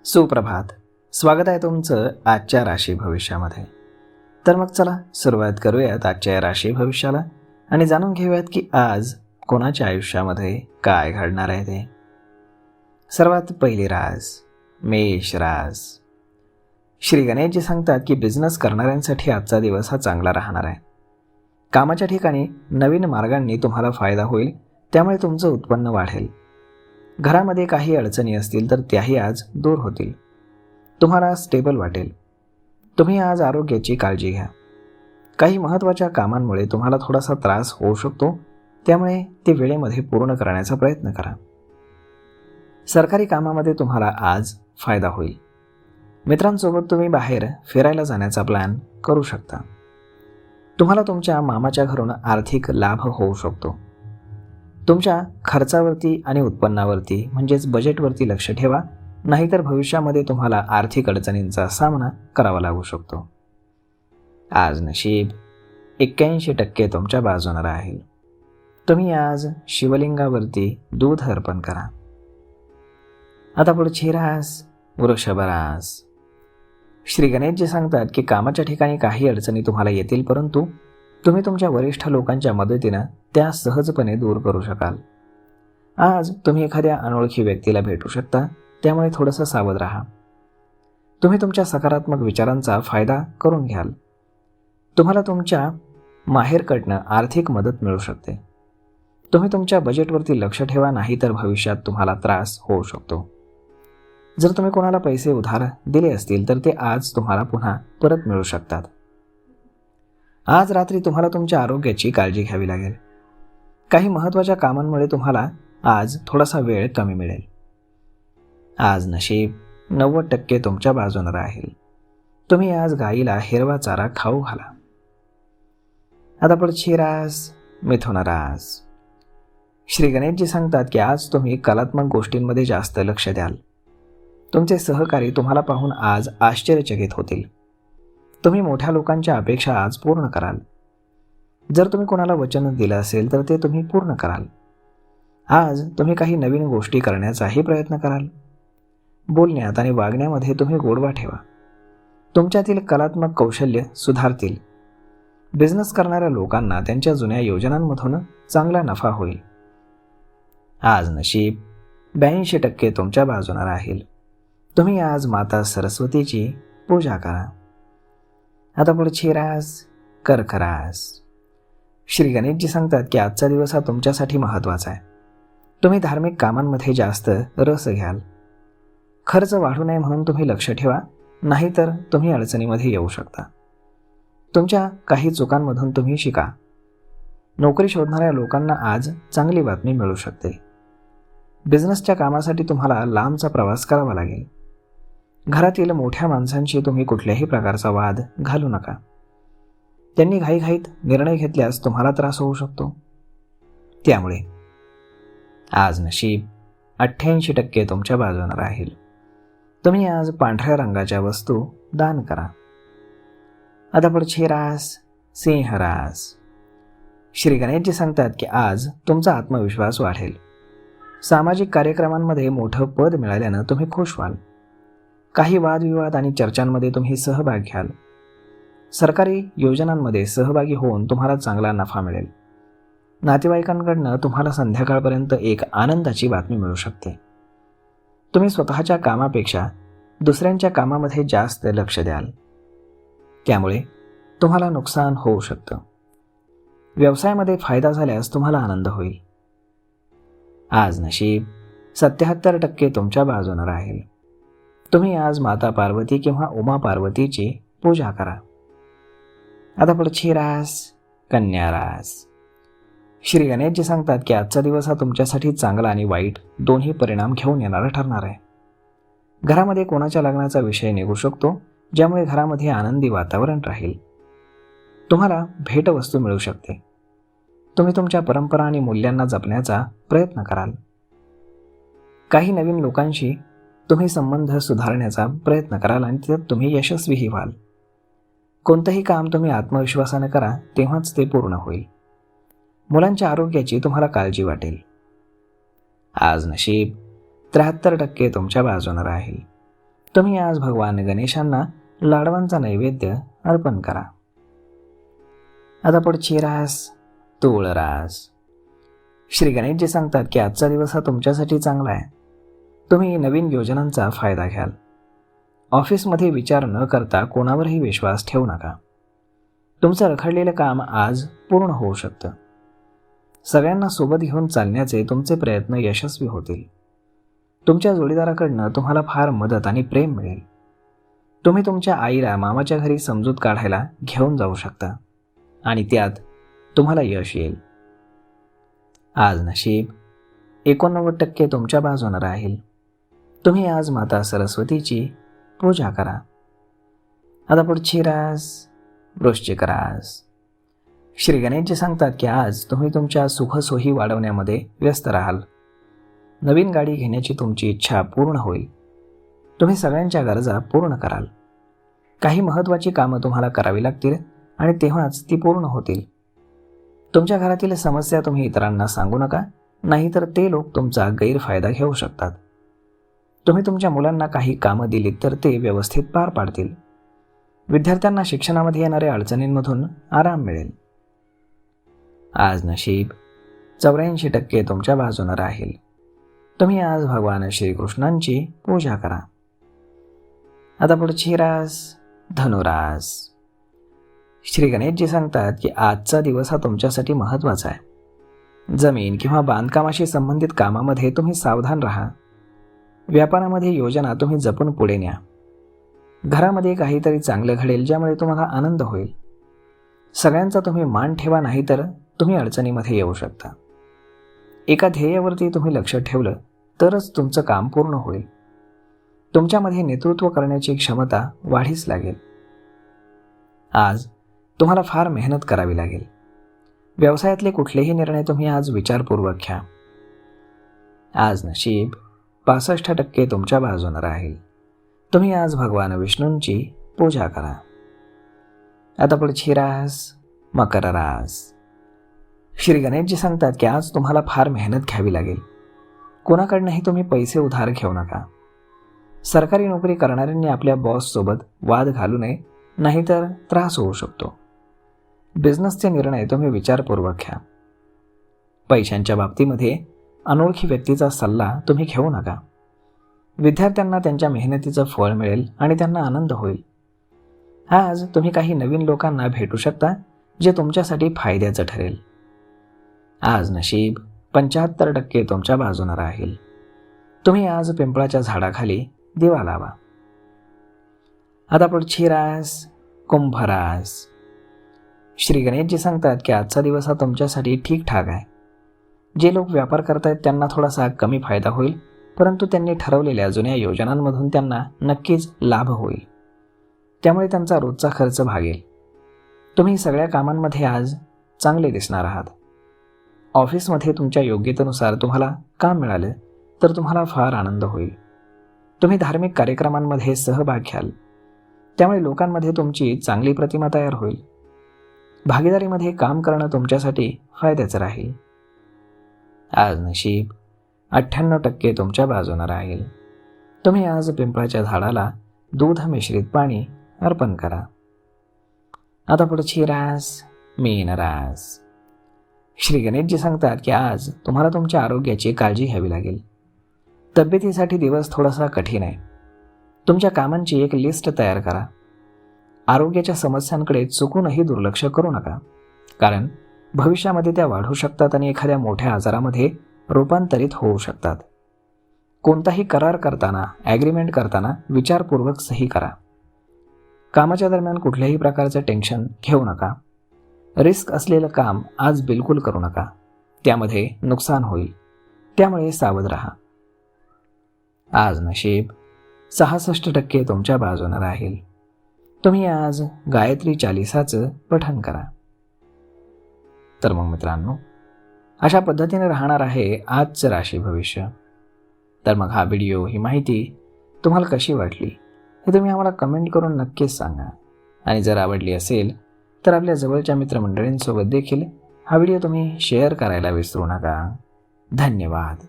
सुप्रभात. स्वागत आहे तुमचं आजच्या राशी भविष्यामध्ये. तर मग चला सुरुवात करूयात आजच्या या राशी भविष्याला आणि जाणून घेऊयात की आज कोणाच्या आयुष्यामध्ये काय घडणार आहे ते. सर्वात पहिली रास मेष रास. श्री गणेशजी सांगतात की बिझनेस करणाऱ्यांसाठी आजचा दिवस हा चांगला राहणार आहे. कामाच्या ठिकाणी नवीन मार्गांनी तुम्हाला फायदा होईल, त्यामुळे तुमचं उत्पन्न वाढेल. घरामध्ये काही अडचणी असतील तर त्याही आज दूर होतील. तुम्हाला स्टेबल वाटेल. तुम्ही आज आरोग्याची काळजी घ्या. काही महत्त्वाच्या कामांमुळे तुम्हाला थोडासा त्रास होऊ शकतो, त्यामुळे ते वेळेमध्ये पूर्ण करण्याचा प्रयत्न करा. सरकारी कामामध्ये तुम्हाला आज फायदा होईल. मित्रांसोबत तुम्ही बाहेर फिरायला जाण्याचा प्लॅन करू शकता. तुम्हाला तुमच्या मामाच्या घरून आर्थिक लाभ होऊ शकतो. तुमच्या खर्चावरती आणि उत्पन्नावरती म्हणजेच बजेटवरती लक्ष ठेवा, नाहीतर भविष्यामध्ये तुम्हाला आर्थिक अडचणींचा सामना करावा लागू शकतो. आज नशीब 81% तुमच्या बाजूने राहील. तुम्ही आज शिवलिंगावरती दूध अर्पण करा. आता पुढची रास वृषभ रास. श्री गणेशजी सांगतात की कामाच्या ठिकाणी काही अडचणी तुम्हाला येतील, परंतु तुम्ही तुमच्या वरिष्ठ लोकांच्या मदतीनं त्या सहजपणे दूर करू शकाल. आज तुम्ही एखाद्या अनोळखी व्यक्तीला भेटू शकता, त्यामुळे थोडंसं सावध राहा. तुम्ही तुमच्या सकारात्मक विचारांचा फायदा करून घ्याल. तुम्हाला तुमच्या माहेरकडनं आर्थिक मदत मिळू शकते. तुम्ही तुमच्या बजेटवरती लक्ष ठेवा, नाही तर भविष्यात तुम्हाला त्रास होऊ शकतो. जर तुम्ही कोणाला पैसे उधार दिले असतील तर ते आज तुम्हाला पुन्हा परत मिळू शकतात. आज रात्री तुम्हाला तुमच्या आरोग्याची काळजी घ्यावी लागेल. काही महत्त्वाच्या कामांमुळे तुम्हाला आज थोडासा वेळ कमी मिळेल. आज नशीब 90% तुमच्या बाजूने राहील. तुम्ही आज गाईला हिरवा चारा खाऊ घाला. आता पुढची रास मिथुन रास. श्री गणेशजी सांगतात की आज तुम्ही कलात्मक गोष्टींमध्ये जास्त लक्ष द्याल. तुमचे सहकारी तुम्हाला पाहून आज आश्चर्यचकित होतील. तुम्ही मोठ्या लोकांच्या अपेक्षा आज पूर्ण कराल. जर तुम्ही कोणाला वचन दिलं असेल तर ते तुम्ही पूर्ण कराल. आज तुम्ही काही नवीन गोष्टी करण्याचाही प्रयत्न कराल. बोलण्यात आणि वागण्यामध्ये तुम्ही गोडवा ठेवा. तुमच्यातील कलात्मक कौशल्य सुधारतील. बिझनेस करणाऱ्या लोकांना त्यांच्या जुन्या योजनांमधून चांगला नफा होईल. आज नशीब 82% तुमच्या बाजूने राहील. तुम्ही आज माता सरस्वतीची पूजा करा. आता पुढची रास कर्क रास. श्री गणेशजी सांगतात की आजचा दिवस हा तुमच्यासाठी महत्त्वाचा आहे. तुम्ही धार्मिक कामांमध्ये जास्त रस घ्याल. खर्च वाढू नये म्हणून तुम्ही लक्ष ठेवा, नाहीतर तुम्ही अडचणीमध्ये येऊ शकता. तुमच्या काही चुकांमधून तुम्ही शिका. नोकरी शोधणाऱ्या लोकांना आज चांगली बातमी मिळू शकते. बिझनेसच्या कामासाठी तुम्हाला लांबचा प्रवास करावा लागेल. घरातील मोठ्या माणसांशी तुम्ही कुठल्याही प्रकारचा वाद घालू नका. त्यांनी घाईघाईत निर्णय घेतल्यास तुम्हाला त्रास होऊ शकतो. त्यामुळे आज नशीब 88% तुमच्या बाजूने राहील. तुम्ही आज पांढऱ्या रंगाच्या वस्तू दान करा. आता पुढची रास सिंह रास. श्री गणेशजी सांगतात की आज तुमचा आत्मविश्वास वाढेल. सामाजिक कार्यक्रमांमध्ये मोठं पद मिळाल्यानं तुम्ही खुश व्हाल. काही वादविवाद आणि चर्चांमध्ये तुम्ही सहभाग घ्याल. सरकारी योजनांमध्ये सहभागी होऊन तुम्हाला चांगला नफा मिळेल. नातेवाईकांकडनं तुम्हाला संध्याकाळपर्यंत एक आनंदाची बातमी मिळू शकते. तुम्ही स्वतःच्या कामापेक्षा दुसऱ्यांच्या कामामध्ये जास्त लक्ष द्याल. त्यामुळे तुम्हाला नुकसान होऊ शकतं. व्यवसायामध्ये फायदा झाल्यास तुम्हाला आनंद होईल. आज नशीब 77% तुमच्या बाजूने राहील. तुम्ही आज माता पार्वती किंवा उमा पार्वतीची पूजा करा. आता पुढची रास कन्या रास. श्री गणेशजी सांगतात की आजचा दिवस हा तुमच्यासाठी चांगला आणि वाईट दोन्ही परिणाम घेऊन येणारा ठरणार आहे. घरामध्ये कोणाच्या लग्नाचा विषय निघू शकतो, ज्यामुळे घरामध्ये आनंदी वातावरण राहील. तुम्हाला भेटवस्तू मिळू शकते. तुम्ही तुमच्या परंपरा आणि मूल्यांना जपण्याचा प्रयत्न कराल. काही नवीन लोकांशी तुम्ही संबंध सुधारण्याचा प्रयत्न कराल आणि त्यात तुम्ही यशस्वीही व्हाल. कोणतंही काम तुम्ही आत्मविश्वासाने करा, तेव्हाच ते पूर्ण होईल. मुलांच्या आरोग्याची तुम्हाला काळजी वाटेल. आज नशीब 73% तुमच्या बाजूने राहील. तुम्ही आज भगवान गणेशांना लाडवांचा नैवेद्य अर्पण करा. आता पुढची रास तूळ रास. श्री गणेशजी सांगतात की आजचा दिवस हा तुमच्यासाठी चांगला आहे. तुम्ही नवीन योजनांचा फायदा घ्याल. ऑफिसमध्ये विचार न करता कोणावरही विश्वास ठेवू नका. तुमचं रखडलेलं काम आज पूर्ण होऊ शकतं. सगळ्यांना सोबत घेऊन चालण्याचे तुमचे प्रयत्न यशस्वी होतील. तुमच्या जोडीदाराकडनं तुम्हाला फार मदत आणि प्रेम मिळेल. तुम्ही तुमच्या आईला मामाच्या घरी समजूत काढायला घेऊन जाऊ शकता आणि त्यात तुम्हाला यश येईल. आज नशीब 89% तुमच्या बाजूने राहील. तुम्ही आज माता सरस्वतीची पूजा करा. आता पुढची रास वृश्चिक रास. श्री गणेशजी सांगतात की आज तुम्ही तुमच्या सुखसोयी वाढवण्यामध्ये व्यस्त राहाल. नवीन गाडी घेण्याची तुमची इच्छा पूर्ण होईल. तुम्ही सगळ्यांच्या गरजा पूर्ण कराल. काही महत्त्वाची कामं तुम्हाला करावी लागतील आणि तेव्हाच ती पूर्ण होतील. तुमच्या घरातील समस्या तुम्ही इतरांना सांगू नका, नाहीतर ते लोक तुमचा गैरफायदा घेऊ शकतात. तुम्ही तुमच्या मुलांना काही कामं दिलीत तर ते व्यवस्थित पार पाडतील. विद्यार्थ्यांना शिक्षणामध्ये येणाऱ्या अडचणींमधून आराम मिळेल. आज नशीब 84% तुमच्या बाजूने राहील. तुम्ही आज भगवान श्रीकृष्णांची पूजा करा. आता पुढची रास धनुरास. श्री गणेशजी सांगतात की आजचा दिवस हा तुमच्यासाठी महत्त्वाचा आहे. जमीन किंवा बांधकामाशी संबंधित कामामध्ये तुम्ही सावधान राहा. व्यापारामध्ये योजना तुम्ही जपून पुढे न्या. घरामध्ये काहीतरी चांगलं घडेल ज्यामुळे तुम्हाला आनंद होईल. सगळ्यांचा तुम्ही मान ठेवा, नाही तर तुम्ही अडचणीमध्ये येऊ शकता. एका ध्येयावरती तुम्ही लक्ष ठेवलं तरच तुमचं काम पूर्ण होईल. तुमच्यामध्ये नेतृत्व करण्याची क्षमता वाढीस लागेल. आज तुम्हाला फार मेहनत करावी लागेल. व्यवसायातले कुठलेही निर्णय तुम्ही आज विचारपूर्वक घ्या. आज नशीब 65% तुमच्या बाजूने राहील. तुम्ही आज भगवान विष्णूंची पूजा करा. आता पुढची रास मकर रास. श्री गणेशजी सांगतात की आज तुम्हाला फार मेहनत घ्यावी लागेल. कोणाकडनंही तुम्ही पैसे उधार घेऊ नका. सरकारी नोकरी करणाऱ्यांनी आपल्या बॉससोबत वाद घालू नये, नाहीतर त्रास होऊ शकतो. बिझनेसचे निर्णय तुम्ही विचारपूर्वक घ्या. पैशांच्या बाबतीमध्ये अनोळखी व्यक्तीचा सल्ला तुम्ही घेऊ नका. विद्यार्थ्यांना त्यांच्या मेहनतीचं फळ मिळेल आणि त्यांना आनंद होईल. आज तुम्ही काही नवीन लोकांना भेटू शकता जे तुमच्यासाठी फायद्याचं ठरेल. आज नशीब 75% तुमच्या बाजूने राहील. तुम्ही आज पिंपळाच्या झाडाखाली दिवा लावा. आता पुढची रास कुंभ रास. श्री गणेशजी सांगतात की आजचा दिवस हा तुमच्यासाठी ठीकठाक आहे. जे लोक व्यापार करतायत त्यांना थोडासा कमी फायदा होईल, परंतु त्यांनी ठरवलेल्या जुन्या योजनांमधून त्यांना नक्कीच लाभ होईल. त्यामुळे त्यांचा रोजचा खर्च भागेल. तुम्ही सगळ्या कामांमध्ये आज चांगले दिसणार आहात. ऑफिसमध्ये तुमच्या योग्यतेनुसार तुम्हाला काम मिळालं तर तुम्हाला फार आनंद होईल. तुम्ही धार्मिक कार्यक्रमांमध्ये सहभाग घ्याल. त्यामुळे लोकांमध्ये तुमची चांगली प्रतिमा तयार होईल. भागीदारीमध्ये काम करणं तुमच्यासाठी फायद्याचं राहील. आज नशीब 98% तुमच्या बाजूने राहील. तुम्ही आज पिंपळाच्या झाडाला दूध मिश्रित पाणी अर्पण करा. आता पुढची रास मीन रास. श्री गणेशजी सांगतात की आज तुम्हाला तुमच्या आरोग्याची काळजी घ्यावी लागेल. तब्येतीसाठी दिवस थोडासा कठीण आहे. तुमच्या कामांची एक लिस्ट तयार करा. आरोग्याच्या समस्यांकडे चुकूनही दुर्लक्ष करू नका, कारण भविष्यामध्ये त्या वाढू शकतात आणि एखाद्या मोठ्या आजारामध्ये रूपांतरित होऊ शकतात. कोणताही करार करताना, ॲग्रीमेंट करताना विचारपूर्वक सही करा. कामाच्या दरम्यान कुठल्याही प्रकारचं टेन्शन घेऊ नका. रिस्क असलेलं काम आज बिलकुल करू नका. त्यामध्ये नुकसान होईल. त्यामुळे सावध राहा. आज नशीब 66% तुमच्या बाजूने राहील. तुम्ही आज गायत्री चालिसाचं पठण करा. तर मग मित्रांनो, अशा पद्धतीने राहणार आहे आजचं राशी भविष्य. तर मग हा व्हिडिओ, ही माहिती तुम्हाला कशी वाटली हे तुम्ही आम्हाला कमेंट करून नक्कीच सांगा. आणि जर आवडली असेल तर आपल्या जवळच्या मित्रमंडळींसोबत देखील हा व्हिडिओ तुम्ही शेअर करायला विसरू नका. धन्यवाद.